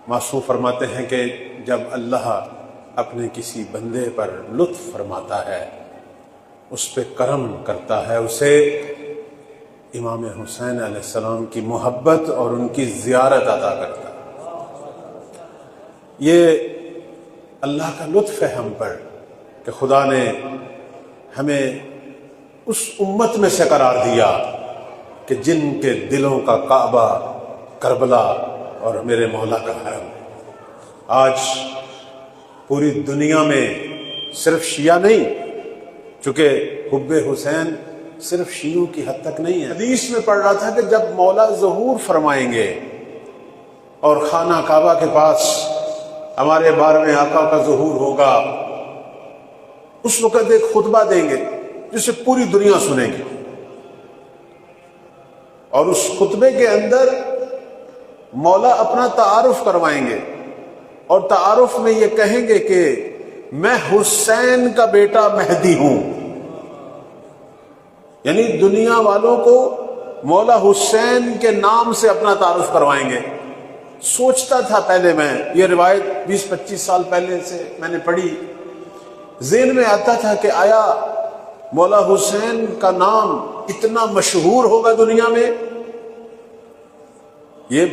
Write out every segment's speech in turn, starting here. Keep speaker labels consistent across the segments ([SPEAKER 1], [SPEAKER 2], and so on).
[SPEAKER 1] معصوم فرماتے ہیں کہ جب اللہ اپنے کسی بندے پر لطف فرماتا ہے، اس پہ کرم کرتا ہے، اسے امام حسین علیہ السلام کی محبت اور ان کی زیارت عطا کرتا ہے۔ یہ اللہ کا لطف ہے ہم پر کہ خدا نے ہمیں اس امت میں سے قرار دیا کہ جن کے دلوں کا کعبہ کربلا اور میرے مولا کا حرم۔ آج پوری دنیا میں صرف شیعہ نہیں، چونکہ حب حسین صرف شیعوں کی حد تک نہیں ہے۔ حدیث میں پڑھ رہا تھا کہ جب مولا ظہور فرمائیں گے اور خانہ کعبہ کے پاس ہمارے 12ویں آقا کا ظہور ہوگا، اس وقت ایک خطبہ دیں گے جسے پوری دنیا سنیں گے، اور اس خطبے کے اندر مولا اپنا تعارف کروائیں گے، اور تعارف میں یہ کہیں گے کہ میں حسین کا بیٹا مہدی ہوں۔ یعنی دنیا والوں کو مولا حسین کے نام سے اپنا تعارف کروائیں گے۔ سوچتا تھا پہلے میں، یہ روایت 20-25 سال پہلے سے میں نے پڑھی، ذہن میں آتا تھا کہ آیا مولا حسین کا نام اتنا مشہور ہوگا دنیا میں؟ یہ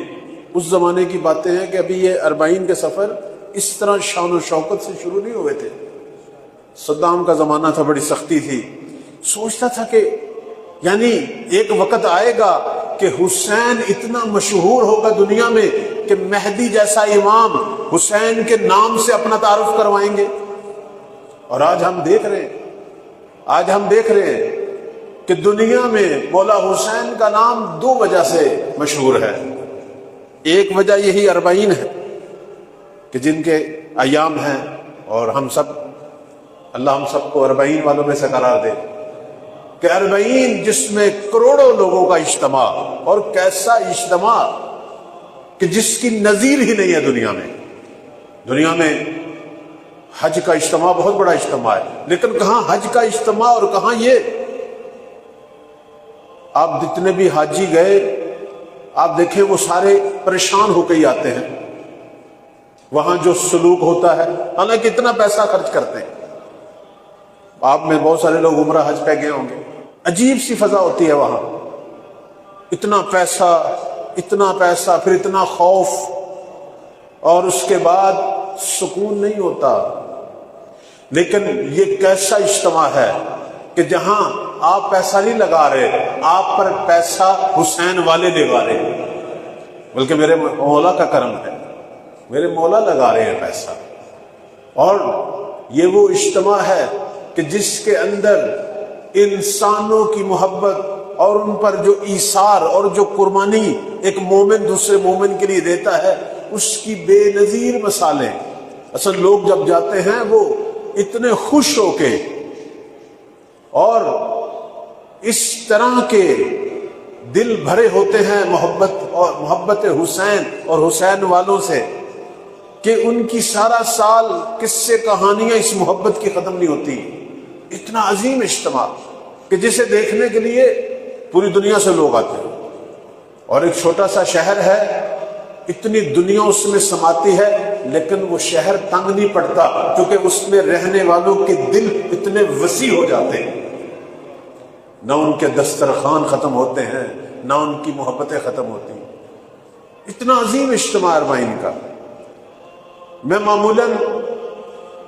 [SPEAKER 1] اس زمانے کی باتیں ہیں کہ ابھی یہ 40 کے سفر اس طرح شان و شوکت سے شروع نہیں ہوئے تھے، صدام کا زمانہ تھا، بڑی سختی تھی۔ سوچتا تھا کہ یعنی ایک وقت آئے گا کہ حسین اتنا مشہور ہوگا دنیا میں کہ مہدی جیسا امام حسین کے نام سے اپنا تعارف کروائیں گے۔ اور آج ہم دیکھ رہے ہیں کہ دنیا میں مولا حسین کا نام 2 وجہ سے مشہور ہے۔ ایک وجہ یہی 40 ہے کہ جن کے ایام ہیں، اور اللہ ہم سب کو 40 والوں میں سے قرار دے کہ 40 جس میں کروڑوں لوگوں کا اجتماع، اور کیسا اجتماع کہ جس کی نظیر ہی نہیں ہے دنیا میں حج کا اجتماع بہت بڑا اجتماع ہے، لیکن کہاں حج کا اجتماع اور کہاں یہ۔ آپ جتنے بھی حاجی گئے آپ دیکھیں وہ سارے پریشان ہو کے ہی آتے ہیں، وہاں جو سلوک ہوتا ہے، حالانکہ اتنا پیسہ خرچ کرتے ہیں، آپ میں بہت سارے لوگ عمرہ حج پہ گئے ہوں گے، عجیب سی فضا ہوتی ہے وہاں، اتنا پیسہ پھر اتنا خوف، اور اس کے بعد سکون نہیں ہوتا۔ لیکن یہ کیسا اجتماع ہے کہ جہاں آپ پیسہ نہیں لگا رہے، آپ پر پیسہ حسین والے لگا رہے، بلکہ میرے مولا کا کرم ہے، میرے مولا لگا رہے ہیں پیسہ۔ اور یہ وہ اجتماع ہے کہ جس کے اندر انسانوں کی محبت اور ان پر جو ایثار اور جو قربانی ایک مومن دوسرے مومن کے لیے دیتا ہے، اس کی بے نظیر مثالیں۔ اصل لوگ جب جاتے ہیں وہ اتنے خوش ہو کے اور اس طرح کے دل بھرے ہوتے ہیں محبت حسین اور حسین والوں سے کہ ان کی سارا سال قصے کہانیاں اس محبت کی ختم نہیں ہوتی۔ اتنا عظیم اجتماع کہ جسے دیکھنے کے لیے پوری دنیا سے لوگ آتے ہیں، اور ایک چھوٹا سا شہر ہے، اتنی دنیا اس میں سماتی ہے، لیکن وہ شہر تنگ نہیں پڑتا کیونکہ اس میں رہنے والوں کے دل اتنے وسیع ہو جاتے ہیں، نہ ان کے دسترخوان ختم ہوتے ہیں، نہ ان کی محبتیں ختم ہوتی ہیں۔ اتنا عظیم اجتماع 40 کا۔ میں معمولاً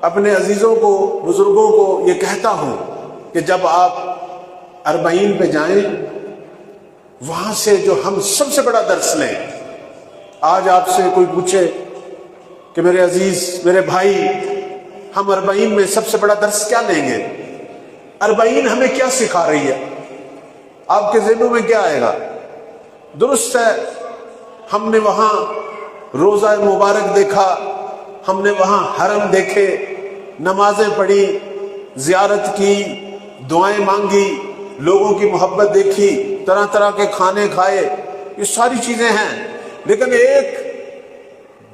[SPEAKER 1] اپنے عزیزوں کو، بزرگوں کو یہ کہتا ہوں کہ جب آپ 40 پہ جائیں، وہاں سے جو ہم سب سے بڑا درس لیں۔ آج آپ سے کوئی پوچھے کہ میرے عزیز، میرے بھائی، ہم 40 میں سب سے بڑا درس کیا لیں گے؟ 40 ہمیں کیا سکھا رہی ہے؟ آپ کے ذہنوں میں کیا آئے گا؟ درست ہے، ہم نے وہاں روزہ مبارک دیکھا، ہم نے وہاں حرم دیکھے، نمازیں پڑھی، زیارت کی، دعائیں مانگی، لوگوں کی محبت دیکھی، طرح طرح کے کھانے کھائے، یہ ساری چیزیں ہیں، لیکن ایک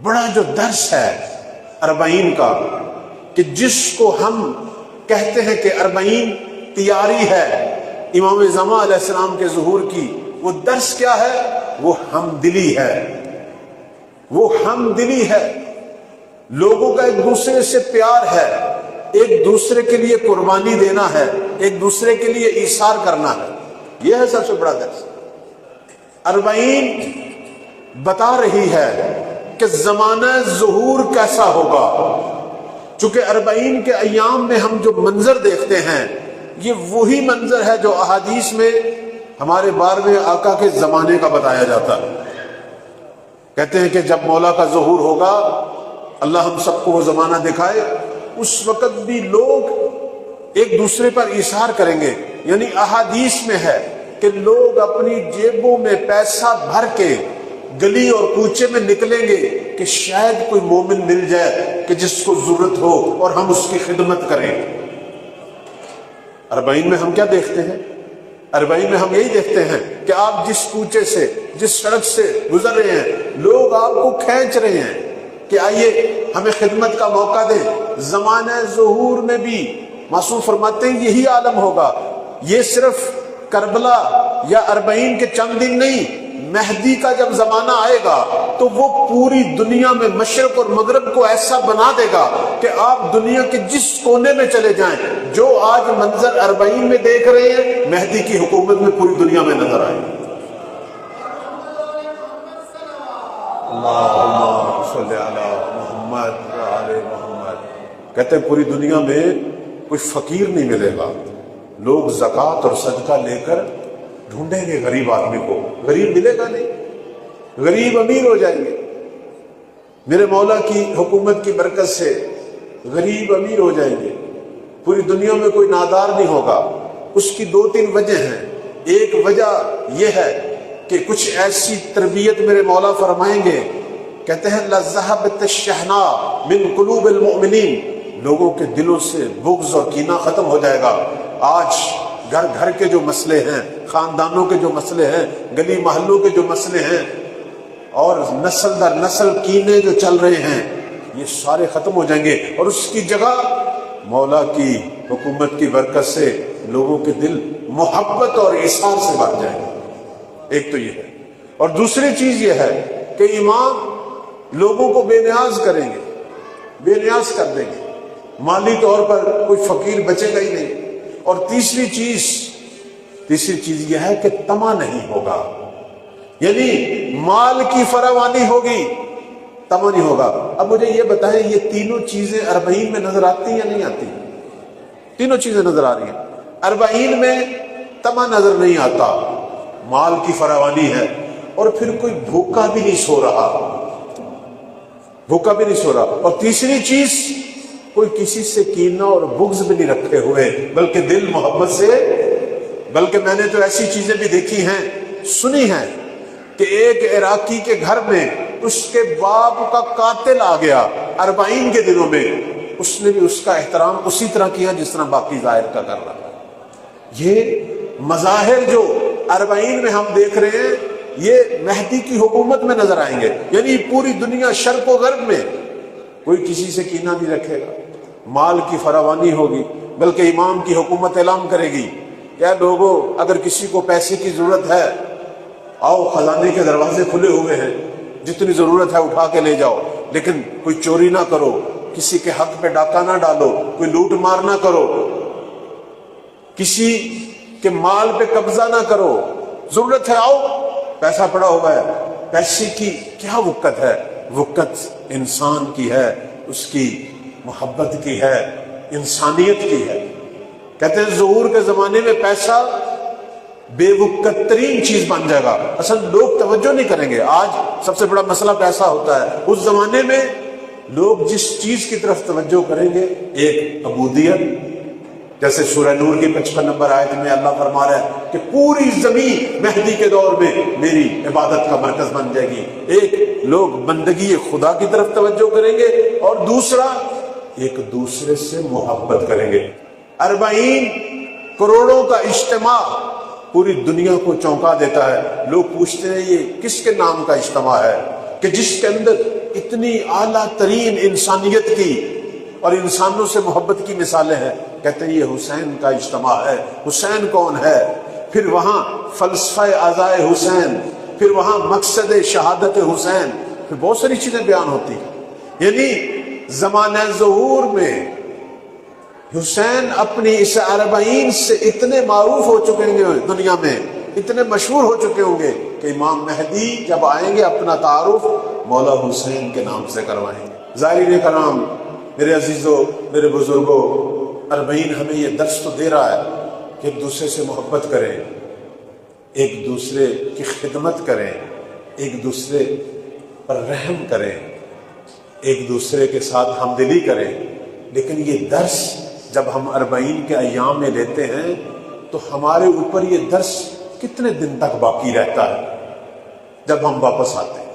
[SPEAKER 1] بڑا جو درس ہے 40 کا، کہ جس کو ہم کہتے ہیں کہ 40 تیاری ہے امام زمان علیہ السلام کے ظہور کی، وہ درس کیا ہے؟ وہ ہم دلی ہے۔ وہ ہم دلی ہے، لوگوں کا ایک دوسرے سے پیار ہے، ایک دوسرے کے لیے قربانی دینا ہے، ایک دوسرے کے لیے ایثار کرنا ہے۔ یہ ہے سب سے بڑا درس۔ 40 بتا رہی ہے کہ زمانہ ظہور کیسا ہوگا۔ چونکہ 40 کے ایام میں ہم جو منظر دیکھتے ہیں یہ وہی منظر ہے جو احادیث میں ہمارے 12ویں آقا کے زمانے کا بتایا جاتا ہے۔ کہتے ہیں کہ جب مولا کا ظہور ہوگا، اللہ ہم سب کو وہ زمانہ دکھائے، اس وقت بھی لوگ ایک دوسرے پر ایثار کریں گے۔ یعنی احادیث میں ہے کہ لوگ اپنی جیبوں میں پیسہ بھر کے گلی اور کوچے میں نکلیں گے کہ شاید کوئی مومن مل جائے کہ جس کو ضرورت ہو اور ہم اس کی خدمت کریں۔ 40 میں ہم کیا دیکھتے ہیں؟ 40 میں ہم یہی دیکھتے ہیں کہ آپ جس کوچے سے، جس سڑک سے گزر رہے ہیں، لوگ آپ کو کھینچ رہے ہیں کہ آئیے ہمیں خدمت کا موقع دیں۔ زمانہ ظہور میں بھی معصوم فرماتے ہیں یہی عالم ہوگا۔ یہ صرف کربلا یا 40 کے چند دن نہیں، مہدی کا جب زمانہ آئے گا تو وہ پوری دنیا میں مشرق اور مغرب کو ایسا بنا دے گا کہ آپ دنیا کے جس کونے میں چلے جائیں، جو آج منظر 40 میں دیکھ رہے ہیں، مہدی کی حکومت میں پوری دنیا میں نظر آئے گا۔ اللہم صلی علی محمد وعلی محمد۔ کہتے ہیں پوری دنیا میں کوئی فقیر نہیں ملے گا، لوگ زکوٰۃ اور صدقہ لے کر ڈھونڈیں گے غریب آدمی کو، غریب ملے گا نہیں، غریب امیر ہو جائیں گے۔ میرے مولا کی حکومت کی برکت سے غریب امیر ہو جائیں گے، پوری دنیا میں کوئی نادار نہیں ہوگا۔ اس کی 2-3 وجہ ہیں۔ ایک وجہ یہ ہے کہ کچھ ایسی تربیت میرے مولا فرمائیں گے، کہتے ہیں لَذَهَبَتِ الشَّحْنَاءُ مِن قُلُوبِ الْمُؤْمِنِينَ، لوگوں کے دلوں سے بغض اور کینہ ختم ہو جائے گا۔ آج گھر گھر کے جو مسئلے ہیں، خاندانوں کے جو مسئلے ہیں، گلی محلوں کے جو مسئلے ہیں، اور نسل در نسل کینے جو چل رہے ہیں، یہ سارے ختم ہو جائیں گے، اور اس کی جگہ مولا کی حکومت کی برکت سے لوگوں کے دل محبت اور ایثار سے بھر جائیں گے۔ ایک تو یہ ہے، اور دوسری چیز یہ ہے کہ امام لوگوں کو بے نیاز کریں گے، بے نیاز کر دیں گے، مالی طور پر کوئی فقیر بچے گا ہی نہیں۔ اور تیسری چیز یہ ہے کہ طمع نہیں ہوگا، یعنی مال کی فراوانی ہوگی، طمع نہیں ہوگا۔ اب مجھے یہ بتائیں، یہ تینوں چیزیں 40 میں نظر آتی ہیں یا نہیں آتی؟ تینوں چیزیں نظر آ رہی ہیں۔ 40 میں طمع نظر نہیں آتا، مال کی فراوانی ہے، اور پھر کوئی بھوکا بھی نہیں سو رہا، بھوکا بھی نہیں سو رہا۔ اور تیسری چیز، کوئی کسی سے کینہ اور بغض بھی نہیں رکھے ہوئے، بلکہ دل محبت سے۔ بلکہ میں نے تو ایسی چیزیں بھی دیکھی ہیں، سنی ہیں، کہ ایک عراقی کے گھر میں اس کے باپ کا قاتل آ گیا 40 کے دنوں میں، اس نے بھی اس کا احترام اسی طرح کیا جس طرح باقی ظاہر کا کر رہا ہے۔ یہ مظاہر جو 40 میں ہم دیکھ رہے ہیں، یہ مہدی کی حکومت میں نظر آئیں گے۔ یعنی پوری دنیا شرق و غرب میں کوئی کسی سے کینہ نہیں رکھے گا، مال کی فراوانی ہوگی، بلکہ امام کی حکومت اعلان کرے گی کہ لوگوں اگر کسی کو پیسے کی ضرورت ہے، آؤ، خزانے کے دروازے کھلے ہوئے ہیں، جتنی ضرورت ہے اٹھا کے لے جاؤ، لیکن کوئی چوری نہ کرو، کسی کے حق پہ ڈاکہ نہ ڈالو، کوئی لوٹ مار نہ کرو، کسی کے مال پہ قبضہ نہ کرو، ضرورت ہے آؤ، پیسہ پڑا ہوا ہے۔ پیسے کی کیا وقت ہے؟ وقت انسان کی ہے، اس کی محبت کی ہے، انسانیت کی ہے۔ کہتے ہیں ظہور کے زمانے میں پیسہ بے وقت ترین چیز بن جائے گا، اصل لوگ توجہ نہیں کریں گے۔ آج سب سے بڑا مسئلہ پیسہ ہوتا ہے، اس زمانے میں لوگ جس چیز کی طرف توجہ کریں گے، ایک عبودیت، جیسے سورہ نور کی 55 نمبر آیت میں اللہ فرما رہا ہے کہ پوری زمین مہدی کے دور میں میری عبادت کا مرکز بن جائے گی۔ ایک لوگ بندگی خدا کی طرف توجہ کریں گے، اور دوسرا ایک دوسرے سے محبت کریں گے۔ 40 کروڑوں کا اجتماع پوری دنیا کو چونکا دیتا ہے۔ لوگ پوچھتے ہیں یہ کس کے نام کا اجتماع ہے کہ جس کے اندر اتنی اعلیٰ ترین انسانیت کی اور انسانوں سے محبت کی مثالیں ہیں۔ کہتے ہیں یہ حسین کا اجتماع ہے۔ حسین کون ہے؟ پھر وہاں فلسفہ ازائے حسین، پھر وہاں مقصد شہادت حسین، پھر بہت ساری چیزیں بیان ہوتی ہیں. یعنی زمانہ ظہور میں حسین اپنی اس 40 سے اتنے معروف ہو چکے ہوں گے دنیا میں، اتنے مشہور ہو چکے ہوں گے کہ امام مہدی جب آئیں گے اپنا تعارف مولا حسین کے نام سے کروائیں گے. زائرین کرام، میرے عزیزوں، میرے بزرگوں، 40 ہمیں یہ درس تو دے رہا ہے کہ ایک دوسرے سے محبت کریں، ایک دوسرے کی خدمت کریں، ایک دوسرے پر رحم کریں، ایک دوسرے کے ساتھ ہمدلی کریں. لیکن یہ درس جب ہم 40 کے ایام میں لیتے ہیں تو ہمارے اوپر یہ درس کتنے دن تک باقی رہتا ہے جب ہم واپس آتے ہیں.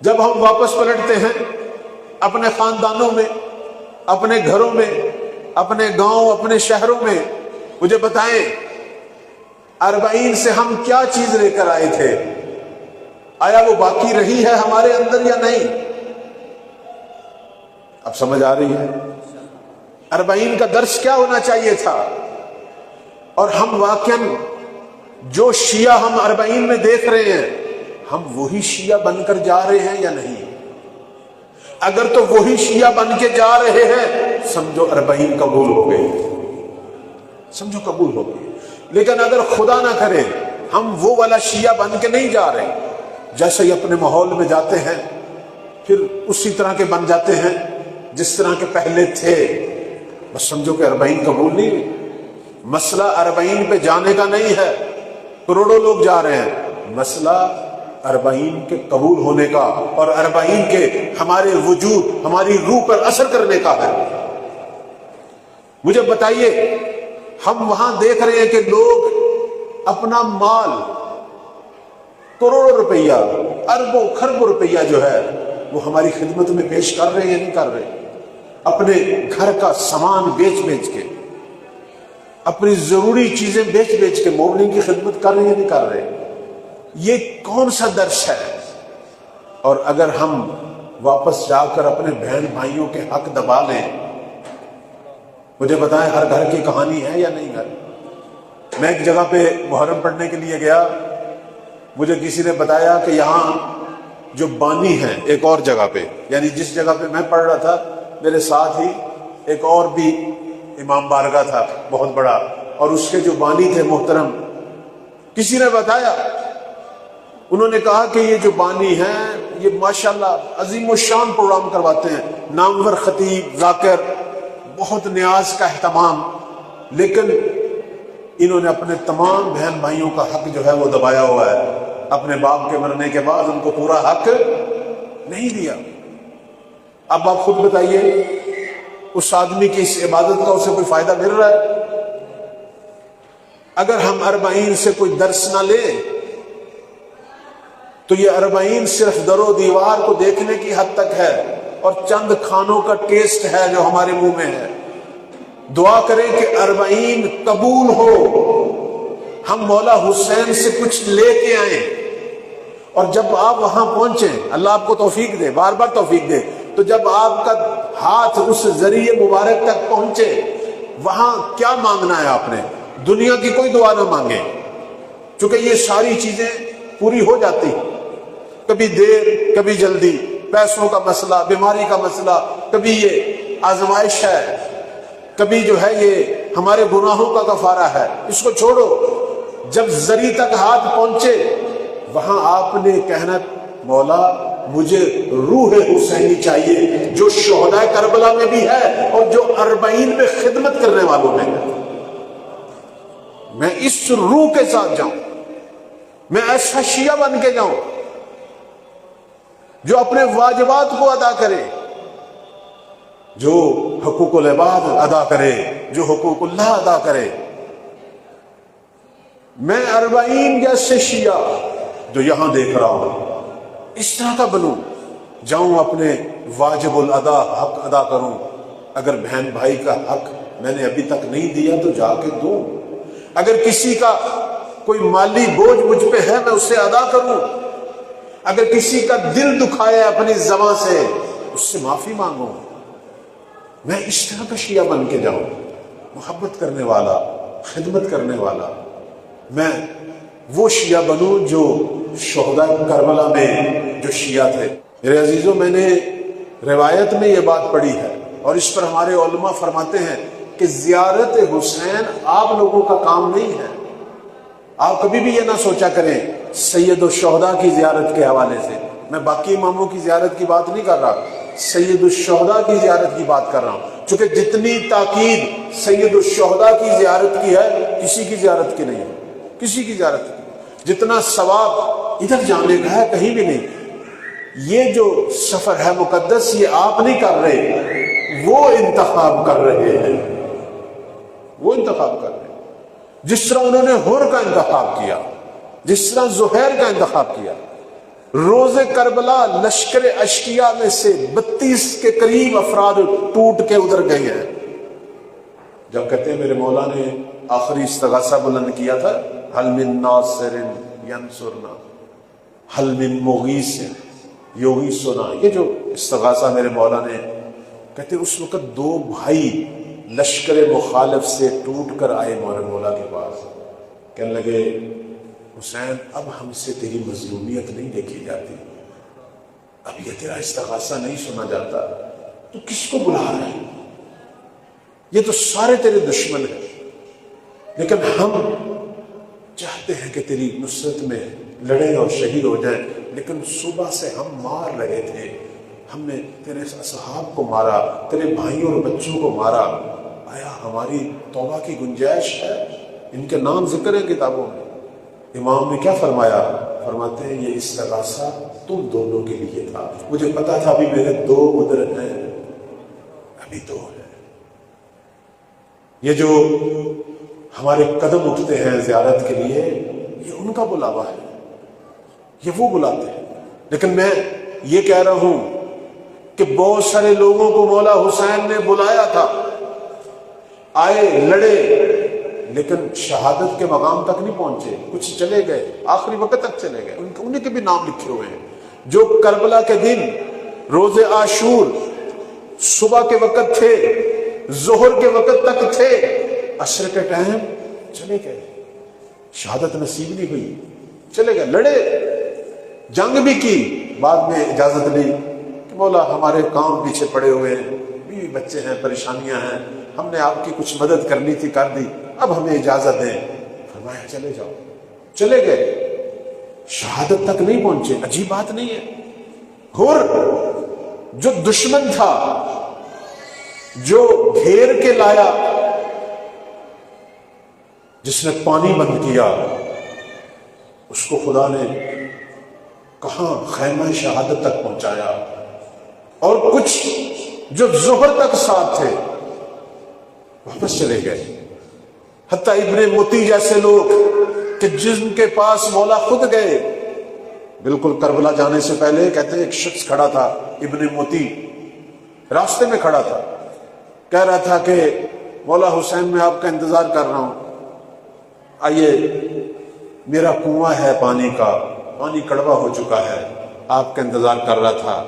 [SPEAKER 1] جب ہم واپس پلٹتے ہیں اپنے خاندانوں میں، اپنے گھروں میں، اپنے گاؤں، اپنے شہروں میں، مجھے بتائیں 40 سے ہم کیا چیز لے کر آئے تھے؟ آیا وہ باقی رہی ہے ہمارے اندر یا نہیں؟ اب سمجھ آ رہی ہے 40 کا درس کیا ہونا چاہیے تھا؟ اور ہم واقعاً جو شیعہ ہم 40 میں دیکھ رہے ہیں، ہم وہی شیعہ بن کر جا رہے ہیں یا نہیں؟ اگر تو وہی شیعہ بن کے جا رہے ہیں سمجھو 40 قبول ہو گئے، سمجھو قبول ہو گئے. لیکن اگر خدا نہ کرے ہم وہ والا شیعہ بن کے نہیں جا رہے، جیسے ہی اپنے ماحول میں جاتے ہیں پھر اسی طرح کے بن جاتے ہیں جس طرح کے پہلے تھے، بس سمجھو کہ 40 قبول نہیں ہوئی. مسئلہ 40 پہ جانے کا نہیں ہے، کروڑوں لوگ جا رہے ہیں، مسئلہ 40 کے قبول ہونے کا اور 40 کے ہمارے وجود، ہماری روح پر اثر کرنے کا ہے. مجھے بتائیے، ہم وہاں دیکھ رہے ہیں کہ لوگ اپنا مال، کروڑوں روپیہ، اربوں خربوں روپیہ جو ہے وہ ہماری خدمت میں پیش کر رہے ہیں یا نہیں کر رہے؟ اپنے گھر کا سامان بیچ بیچ کے، اپنی ضروری چیزیں بیچ بیچ کے مومنین کی خدمت کر رہے ہیں یا نہیں کر رہے؟ یہ کون سا درس ہے؟ اور اگر ہم واپس جا کر اپنے بہن بھائیوں کے حق دبا لیں، مجھے بتائیں ہر گھر کی کہانی ہے یا نہیں ہے؟ میں ایک جگہ پہ محرم پڑھنے کے لیے گیا، مجھے کسی نے بتایا کہ یہاں جو بانی ہیں ایک اور جگہ پہ، یعنی جس جگہ پہ میں پڑھ رہا تھا میرے ساتھ ہی ایک اور بھی امام بارگاہ تھا بہت بڑا، اور اس کے جو بانی تھے محترم، کسی نے بتایا، انہوں نے کہا کہ یہ جو بانی ہیں یہ ماشاءاللہ عظیم الشان پروگرام کرواتے ہیں، نامور خطیب، ذاکر، بہت نیاز کا اہتمام، لیکن انہوں نے اپنے تمام بہن بھائیوں کا حق جو ہے وہ دبایا ہوا ہے. اپنے باپ کے مرنے کے بعد ان کو پورا حق نہیں دیا. اب آپ خود بتائیے اس آدمی کی اس عبادت کا اسے کوئی فائدہ مل رہا ہے؟ اگر ہم 40 سے کوئی درس نہ لیں تو یہ 40 صرف در و دیوار کو دیکھنے کی حد تک ہے اور چند کھانوں کا ٹیسٹ ہے جو ہمارے منہ میں ہے. دعا کریں کہ 40 قبول ہو، ہم مولا حسین سے کچھ لے کے آئیں، اور جب آپ وہاں پہنچیں، اللہ آپ کو توفیق دے، بار بار توفیق دے، تو جب آپ کا ہاتھ اس ذریعے مبارک تک پہنچے، وہاں کیا مانگنا ہے آپ نے؟ دنیا کی کوئی دعا نہ مانگے، چونکہ یہ ساری چیزیں پوری ہو جاتی، کبھی دیر کبھی جلدی، پیسوں کا مسئلہ، بیماری کا مسئلہ، کبھی یہ آزمائش ہے، کبھی جو ہے یہ ہمارے گناہوں کا کفارہ ہے. اس کو چھوڑو، جب ذری تک ہاتھ پہنچے وہاں آپ نے کہنا مولا مجھے روح حسینی چاہیے جو شہداء کربلا میں بھی ہے اور جو 40 میں خدمت کرنے والوں میں ہے. میں اس روح کے ساتھ جاؤں، میں ایسا شیعہ بن کے جاؤں جو اپنے واجبات کو ادا کرے، جو حقوق العباد ادا کرے، جو حقوق اللہ ادا کرے. میں 40 جیسے شیعہ جو یہاں دیکھ رہا ہوں اس طرح کا بنوں، جاؤں اپنے واجب الادا حق ادا کروں. اگر بہن بھائی کا حق میں نے ابھی تک نہیں دیا تو جا کے دوں. اگر کسی کا کوئی مالی بوجھ مجھ پہ ہے میں اسے ادا کروں. اگر کسی کا دل دکھایا اپنی زبان سے اس سے معافی مانگوں. میں اس طرح کا شیعہ بن کے جاؤں، محبت کرنے والا، خدمت کرنے والا. میں وہ شیعہ بنوں جو شہداء کربلا میں جو شیعہ تھے۔ میرے عزیزوں، میں نے روایت میں یہ بات پڑھی ہے اور اس پر ہمارے علماء فرماتے ہیں کہ زیارت حسین آپ لوگوں کا کام نہیں ہے۔ آپ کبھی بھی یہ نہ سوچا کریں سید الشہداء کی زیارت کے حوالے سے، میں باقی اماموں کی زیارت کی بات نہیں کر رہا، سید الشہداء کی زیارت کی بات کر رہا ہوں، چونکہ جتنی تاکید سید الشہداء کی زیارت کی ہے کسی کی زیارت کی نہیں ہے، کسی کی زیارت کی، جتنا ثواب ادھر جانے کا ہے کہیں بھی نہیں۔ یہ جو سفر ہے مقدس یہ آپ نہیں کر رہے، وہ انتخاب کر رہے ہیں، وہ انتخاب کر رہے ہیں، جس طرح انہوں نے حر کا انتخاب کیا، جس طرح زہیر کا انتخاب کیا۔ روز کربلا لشکر اشقیاء میں سے 32 کے قریب افراد ٹوٹ کے ادھر گئے ہیں۔ جب کہتے ہیں میرے مولا نے آخری استغاثہ بلند کیا تھا، حل من ناصر ینصرنا حل من مغیث یغیثنا، یہ جو استغاثہ میرے مولا نے، کہتے اس وقت 2 بھائی لشکر مخالف سے ٹوٹ کر آئے میرے مولا کے پاس، کہنے لگے حسین اب ہم سے تیری مظلومیت نہیں دیکھی جاتی، اب یہ تیرا استغاثہ نہیں سنا جاتا، تو کس کو بلا رہا ہے؟ یہ تو سارے تیرے دشمن ہیں، لیکن ہم چاہتے ہیں کہ تیری نصرت میں لڑیں اور شہید ہو جائیں، لیکن صبح سے ہم مار رہے تھے، ہم نے تیرے اصحاب کو مارا، تیرے بھائیوں اور بچوں کو مارا، آیا ہماری توبہ کی گنجائش ہے؟ ان کے نام ذکر ہے کتابوں میں۔ امام نے کیا فرمایا؟ فرماتے ہیں یہ استغاثہ تم دونوں کے لیے تھا، مجھے پتا تھا ابھی میرے 2 ادھر ہیں، ابھی 2 ہیں۔ یہ جو ہمارے قدم اٹھتے ہیں زیارت کے لیے، یہ ان کا بلاوا ہے، یہ وہ بلاتے ہیں۔ لیکن میں یہ کہہ رہا ہوں کہ بہت سارے لوگوں کو مولا حسین نے بلایا تھا، آئے لڑے، لیکن شہادت کے مقام تک نہیں پہنچے، کچھ چلے گئے، آخری وقت تک چلے گئے، انہیں کے بھی نام لکھے ہوئے ہیں، جو کربلا کے دن روز عاشور صبح کے وقت تھے، ظہر کے وقت تک تھے، عصر کے ٹائم چلے گئے، شہادت نصیب نہیں ہوئی، چلے گئے، لڑے، جنگ بھی کی، بعد میں اجازت لی کہ مولا ہمارے کام پیچھے پڑے ہوئے ہیں، بیوی بچے ہیں، پریشانیاں ہیں، ہم نے آپ کی کچھ مدد کرنی تھی کر دی، اب ہمیں اجازت دیں۔ فرمایا چلے جاؤ، چلے گئے، شہادت تک نہیں پہنچے۔ عجیب بات نہیں ہے، حر جو دشمن تھا، جو گھیر کے لایا، جس نے پانی بند کیا، اس کو خدا نے کہاں خیمہ شہادت تک پہنچایا، اور کچھ جو ظہر تک ساتھ تھے واپس چلے گئے، حتیٰ ابن متی جیسے لوگ کہ جن کے پاس مولا خود گئے، بالکل کربلا جانے سے پہلے کہتے ہیں ایک شخص کھڑا تھا، ابن متی راستے میں کھڑا تھا، کہہ رہا تھا کہ مولا حسین میں آپ کا انتظار کر رہا ہوں، آئیے میرا کنواں ہے پانی کا، پانی کڑوا ہو چکا ہے، آپ کا انتظار کر رہا تھا،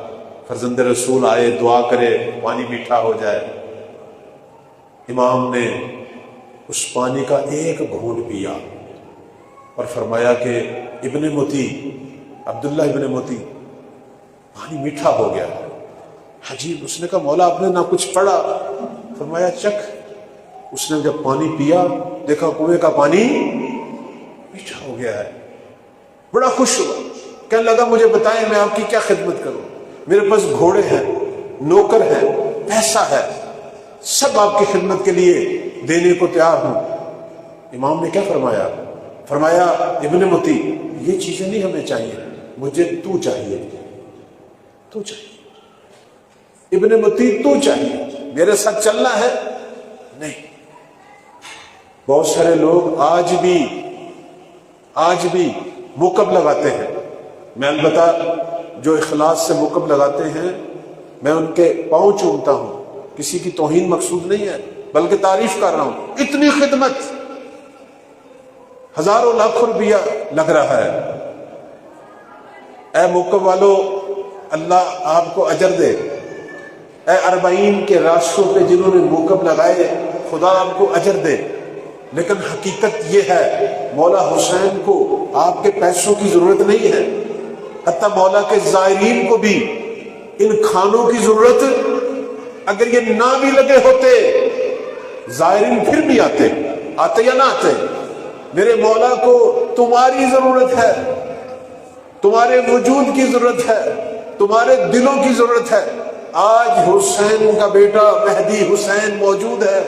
[SPEAKER 1] فرزند رسول آئے دعا کرے پانی میٹھا ہو جائے۔ امام نے اس پانی کا ایک گھونٹ پیا اور فرمایا کہ ابن متی، عبداللہ ابن متی، پانی میٹھا ہو گیا۔ عجیب، اس نے کہا مولا آپ نے نہ کچھ پڑھا؟ فرمایا چکھ۔ اس نے جب پانی پیا دیکھا کنویں کا پانی میٹھا ہو گیا ہے، بڑا خوش ہوا، کہنے لگا مجھے بتائیں میں آپ کی کیا خدمت کروں، میرے پاس گھوڑے ہیں، نوکر ہیں، پیسہ ہے، سب آپ کی خدمت کے لیے دینے کو تیار ہوں۔ امام نے کیا فرمایا؟ فرمایا ابن متی یہ چیزیں نہیں ہمیں چاہیے، مجھے تو چاہیے، تو چاہیے، ابن متی تو چاہیے، میرے ساتھ چلنا ہے؟ نہیں۔ بہت سارے لوگ آج بھی موقب لگاتے ہیں، میں البتہ جو اخلاص سے موقب لگاتے ہیں میں ان کے پاؤں چومتا ہوں، کسی کی توہین مقصود نہیں ہے بلکہ تعریف کر رہا ہوں۔ اتنی خدمت، ہزاروں لاکھ روپیہ لگ رہا ہے، اے موقب والو اللہ آپ کو اجر دے، اے 40 کے راستوں پہ جنہوں نے موقب لگائے خدا آپ کو اجر دے، لیکن حقیقت یہ ہے مولا حسین کو آپ کے پیسوں کی ضرورت نہیں ہے، حتیٰ مولا کے زائرین کو بھی ان کھانوں کی ضرورت اگر یہ نہ بھی لگے ہوتے زائرین پھر بھی آتے یا نہ آتے۔ میرے مولا کو تمہاری ضرورت ہے، تمہارے وجود کی ضرورت ہے، تمہارے دلوں کی ضرورت ہے۔ آج حسین کا بیٹا مہدی حسین موجود ہے،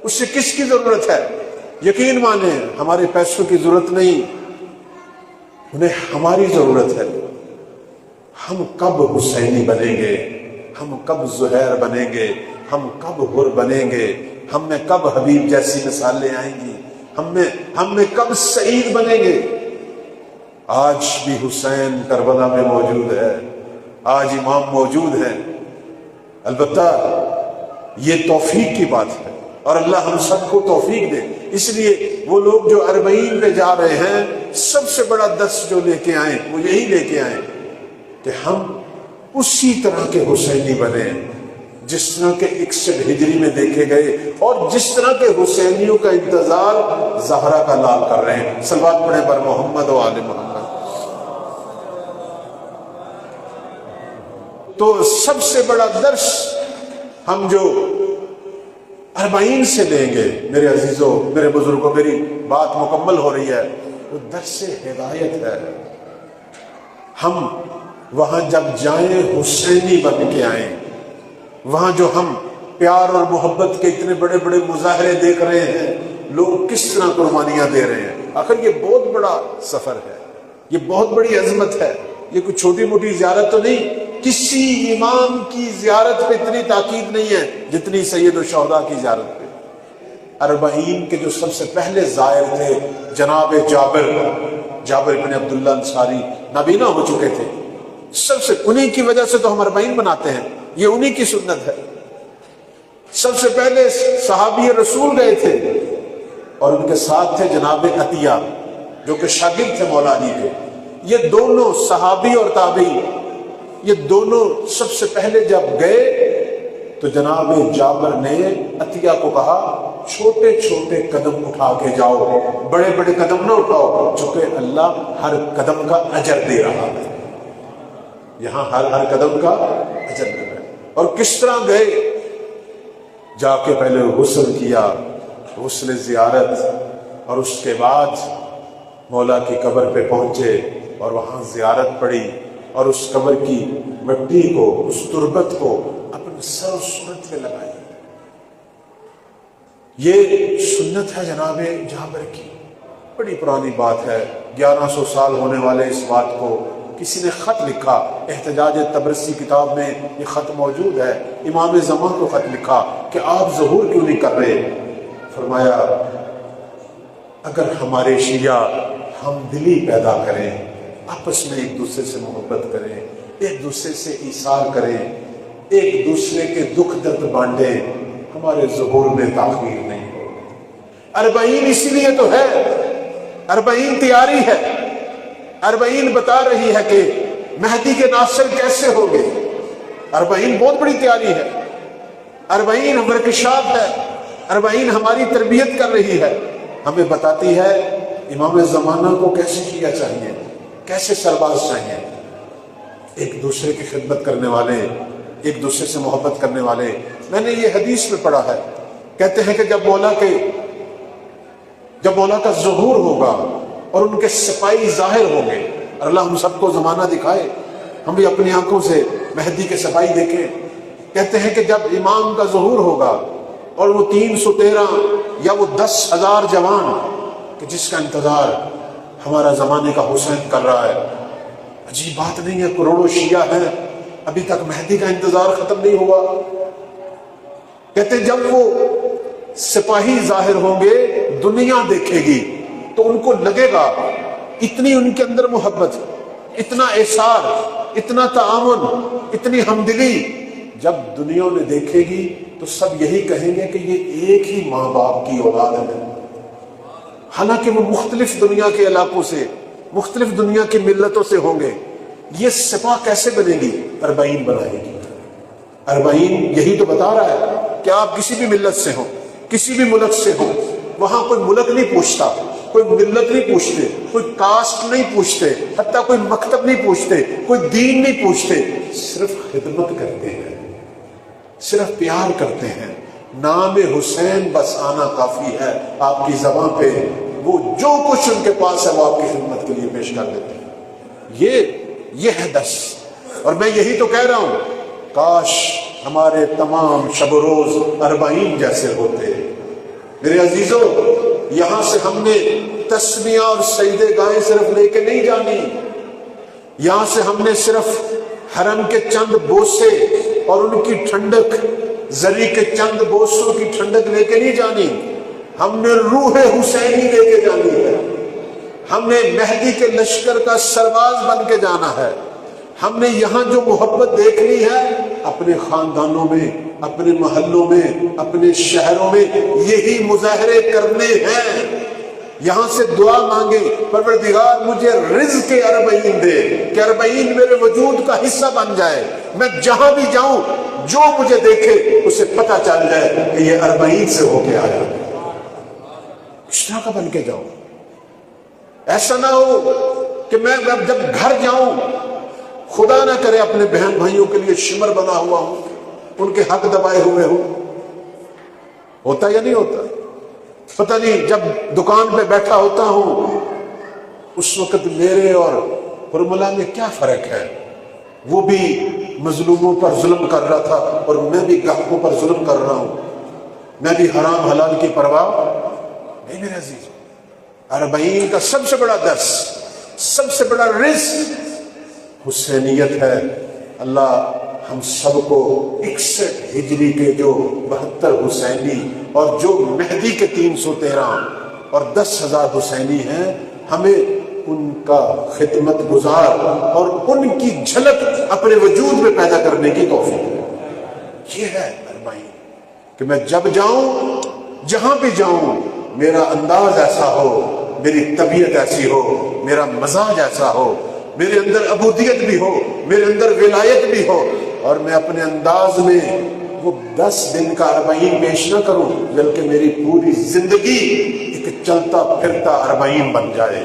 [SPEAKER 1] اس سے کس کی ضرورت ہے؟ یقین مانیں ہمارے پیسوں کی ضرورت نہیں، انہیں ہماری ضرورت ہے۔ ہم کب حسینی بنیں گے؟ ہم کب زہیر بنیں گے؟ ہم کب حر بنیں گے؟ ہم میں کب حبیب جیسی مثالیں آئیں گی؟ ہم میں کب سعید بنیں گے؟ آج بھی حسین کربلا میں موجود ہے، آج امام موجود ہے۔ البتہ یہ توفیق کی بات ہے اور اللہ ہم سب کو توفیق دے۔ اس لیے وہ لوگ جو 40 پہ جا رہے ہیں سب سے بڑا درس جو لے کے آئیں وہ یہی لے کے آئیں کہ ہم اسی طرح کے حسینی بنے جس طرح کے 61 ہجری میں دیکھے گئے اور جس طرح کے حسینیوں کا انتظار زہرا کا لال کر رہے ہیں۔ صلوات پڑھیں بر محمد و آل محمد۔ تو سب سے بڑا درس ہم جو 40 سے لیں گے میرے عزیزوں، میرے بزرگوں، میری بات مکمل ہو رہی ہے، وہ درس ہدایت ہے۔ ہم وہاں جب جائیں حسینی بن کے آئیں، وہاں جو ہم پیار اور محبت کے اتنے بڑے بڑے مظاہرے دیکھ رہے ہیں، لوگ کس طرح قربانیاں دے رہے ہیں۔ آخر یہ بہت بڑا سفر ہے، یہ بہت بڑی عظمت ہے، یہ کوئی چھوٹی موٹی زیارت تو نہیں۔ کسی امام کی زیارت پہ اتنی تاکید نہیں ہے جتنی سید الشہداء کی زیارت پہ۔ 40 کے جو سب سے پہلے زائر تھے جناب جابر بن عبداللہ انصاری نابینا ہو چکے تھے، سب سے انہی کی وجہ سے تو ہم 40 مناتے ہیں، یہ انہی کی سنت ہے۔ سب سے پہلے صحابی رسول گئے تھے اور ان کے ساتھ تھے جناب عطیہ جو کہ شاگرد تھے مولا علی کے۔ یہ دونوں صحابی اور تابعی، یہ دونوں سب سے پہلے جب گئے تو جناب جابر نے عطیہ کو کہا چھوٹے چھوٹے قدم اٹھا کے جاؤ، بڑے بڑے قدم نہ اٹھاؤ، چونکہ اللہ ہر قدم کا اجر دے رہا ہے، یہاں ہر قدم کا اجر دے رہا ہے۔ اور کس طرح گئے؟ جا کے پہلے غسل کیا، غسل زیارت، اور اس کے بعد مولا کی قبر پہ پہنچے اور وہاں زیارت پڑھی اور اس قبر کی مٹی کو، اس تربت کو اپنے سر و صورت پہ لگائی۔ یہ سنت ہے جناب جابر کی، بڑی پرانی بات ہے۔ 1100 سال ہونے والے اس بات کو کسی نے خط لکھا، احتجاج تبرسی کتاب میں یہ خط موجود ہے۔ امام زمان کو خط لکھا کہ آپ ظہور کیوں نہیں کر رہے؟ فرمایا اگر ہمارے شیعہ ہم دلی پیدا کریں، آپس میں ایک دوسرے سے محبت کریں، ایک دوسرے سے ایثار کریں، ایک دوسرے کے دکھ درد بانٹیں، ہمارے ظہور میں تاخیر نہیں ہو۔ 40 اسی لیے تو ہے، 40 تیاری ہے، 40 بتا رہی ہے کہ مہدی کے ناصر کیسے ہوں گے۔ 40 بہت بڑی تیاری ہے، 40 ورکشاپ ہے، 40 ہماری تربیت کر رہی ہے، ہمیں بتاتی ہے امام زمانہ کو کیسے کیا چاہیے، کیسے سرباز چاہیے، ایک دوسرے کی خدمت کرنے والے، ایک دوسرے سے محبت کرنے والے۔ میں نے یہ حدیث میں پڑھا ہے، کہتے ہیں کہ جب مولا کا ظہور ہوگا اور ان کے سپاہی ظاہر ہوں گے، اور اللہ ہم سب کو زمانہ دکھائے، ہم بھی اپنی آنکھوں سے مہدی کے سپاہی دیکھیں۔ کہتے ہیں کہ جب امام کا ظہور ہوگا اور وہ 313 یا وہ 10,000 جوان کہ جس کا انتظار ہمارا زمانے کا حسین کر رہا ہے، عجیب بات نہیں ہے، کروڑوں شیعہ ہیں، ابھی تک مہدی کا انتظار ختم نہیں ہوا۔ کہتے ہیں جب وہ سپاہی ظاہر ہوں گے، دنیا دیکھے گی تو ان کو لگے گا اتنی ان کے اندر محبت، اتنا احسار، اتنا تعاون، اتنی ہمدلی، جب دنیا نے دیکھے گی تو سب یہی کہیں گے کہ یہ ایک ہی ماں باپ کی اولاد ہے۔ حالانکہ وہ مختلف دنیا کے علاقوں سے، مختلف دنیا کی ملتوں سے ہوں گے۔ یہ سپاہ کیسے بنے گی؟ 40 بنائے گی۔ 40 یہی تو بتا رہا ہے کہ آپ کسی بھی ملت سے ہوں، کسی بھی ملک سے ہوں، وہاں کوئی ملک نہیں پوچھتا، کوئی ملت نہیں پوچھتے، کوئی کاسٹ نہیں پوچھتے، حتیٰ کوئی مکتب نہیں پوچھتے، کوئی دین نہیں پوچھتے، صرف خدمت کرتے ہیں، صرف پیار کرتے ہیں۔ نام حسین بس آنا کافی ہے، آپ کی زبان پہ وہ جو کچھ ان کے پاس ہے وہ آپ کی خدمت کے لیے پیش کر دیتے ہیں۔ یہ ہے دس۔ اور میں یہی تو کہہ رہا ہوں، کاش ہمارے تمام شب و روز 40 جیسے ہوتے۔ میرے عزیزوں، یہاں سے ہم نے تسبیح اور سجدے گاہیں صرف لے کے نہیں جانی، یہاں سے ہم نے صرف حرم کے چند بوسے اور ان کی ٹھنڈک، زری کے چند بوسوں کی ٹھنڈک لے کے نہیں جانی، ہم نے روح حسینی لے کے جانی ہے، ہم نے مہدی کے لشکر کا سرباز بن کے جانا ہے۔ ہم نے یہاں جو محبت دیکھنی ہے اپنے خاندانوں میں، اپنے محلوں میں، اپنے شہروں میں یہی مظاہرے کرنے ہیں۔ یہاں سے دعا مانگے، پروردگار مجھے رزق 40 دے کہ 40 میرے وجود کا حصہ بن جائے، میں جہاں بھی جاؤں جو مجھے دیکھے اسے پتہ چل جائے کہ یہ 40 سے ہو کے آیا، اس طرح کا بن کے جاؤں۔ ایسا نہ ہو کہ میں جب گھر جاؤں خدا نہ کرے اپنے بہن بھائیوں کے لیے شمر بنا ہوا ہوں، ان کے حق دبائے ہوئے ہوں۔ ہوتا یا نہیں ہوتا؟ پتہ نہیں، جب دکان پہ بیٹھا ہوتا ہوں اس وقت میرے اور حرملہ میں کیا فرق ہے؟ وہ بھی مظلوموں پر ظلم کر رہا تھا اور میں بھی گاہکوں پر ظلم کر رہا ہوں، میں بھی حرام حلال کی پرواہ نہیں۔ میرے عزیز، 40 کا سب سے بڑا درس، سب سے بڑا رزق حسینیت ہے۔ اللہ ہم سب کو 61 ہجری کے جو 72 حسینی اور جو مہدی کے 313 اور 10,000 حسینی ہیں، ہمیں ان کا خدمت گزار اور ان کی جھلک اپنے وجود میں پیدا کرنے کی توفیق۔ یہ ہے 40 کہ میں جب جاؤں، جہاں بھی جاؤں، میرا انداز ایسا ہو، میری طبیعت ایسی ہو، میرا مزاج ایسا ہو، میرے اندر عبودیت بھی ہو، میرے اندر ولایت بھی ہو، اور میں اپنے انداز میں وہ 10 دن کا 40 پیش نہ کروں بلکہ میری پوری زندگی ایک چلتا پھرتا 40 بن جائے۔